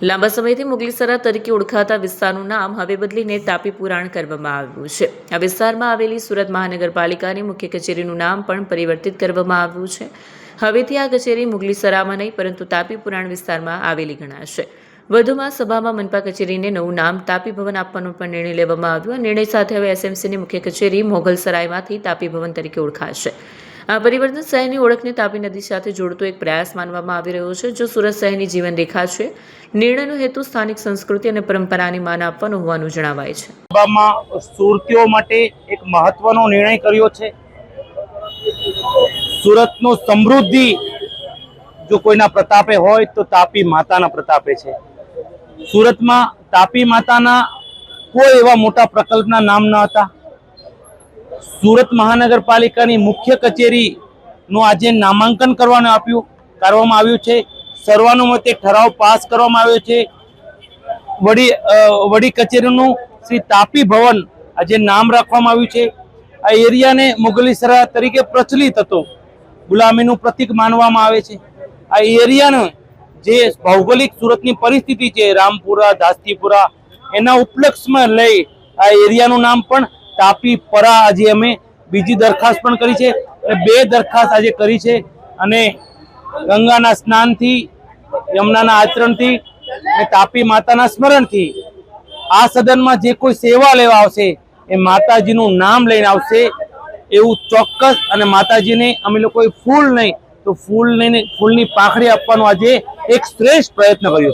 લાંબા સમયથી મુગલીસરા તરીકે ઓળખાતા વિસ્તારનું નામ હવે બદલીને તાપી પુરાણ કરવામાં આવ્યું છે। આ વિસ્તારમાં આવેલી સુરત મહાનગરપાલિકાની મુખ્ય કચેરીનું નામ પણ પરિવર્તિત કરવામાં આવ્યું છે। હવેથી આ કચેરી મુગલીસરામાં નહીં પરંતુ તાપી પુરાણ વિસ્તારમાં આવેલી ગણાશે। વધુમાં સભામાં મનપા કચેરીને નવું નામ તાપી ભવન આપવાનો પણ નિર્ણય લેવામાં આવ્યો। આ નિર્ણય સાથે હવે એસએમસીની મુખ્ય કચેરી મોગલસરાયમાંથી તાપી ભવન તરીકે ઓળખાશે। આ પરિવર્તન શહેરની ઓળખને તાપી નદી સાથે જોડતો એક પ્રયાસ માનવામાં આવી રહ્યો છે, જો સુરત શહેરની જીવનરેખા છે। નિર્ણયનો હેતુ સ્થાનિક સંસ્કૃતિ અને પરંપરાને માન આપવાનો હોવાનું જણાવાય છે। સભામાં સુરતીઓ માટે એક મહત્વનો નિર્ણય કર્યો છે। સુરતનો સમૃદ્ધિ જો કોઈના પ્રતાપે હોય તો તાપી માતાના પ્રતાપે છે। સુરતમાં તાપી માતાના કોઈ એવા મોટા પ્રકલ્પના નામ ન હતા। સુરત મહાનગરપાલિકાની મુખ્ય કચેરીનું આજે નામાંકન કરવામાં આવ્યું છે। સર્વાનુમતે ઠરાવ પાસ કરવામાં આવ્યો છે। વડી કચેરીનું શ્રી તાપી ભવન આજે નામ રાખવામાં આવ્યું છે। આ એરિયાને મુગલીસરા તરીકે પ્રચલિત હતો, ગુલામીનું પ્રતીક માનવામાં આવે છે। આ એરિયાનો જે ભૌગોલિક સુરતની પરિસ્થિતિ છે, રામપુરા, દાસ્તીપુરા, એના ઉપલક્ષમાં લઈ આ એરિયાનું નામ પણ તાપી પરા આજે અમે બીજી દરખાસ્ત પણ કરી છે અને 2 દરખાસ્ત આજે કરી છે। અને ગંગાના સ્નાનથી, યમુનાના આચરણથી અને તાપી માતાના સ્મરણથી આ સદનમાં જે કોઈ સેવા લેવા આવશે એ માતાજીનું નામ લઈને આવશે એવું ચોક્કસ। અને માતાજીને અમે લોકોએ ફૂલ નહીં તો ફૂલની પાંખડી આપવાનો આજે એક શ્રેષ્ઠ પ્રયત્ન કર્યો।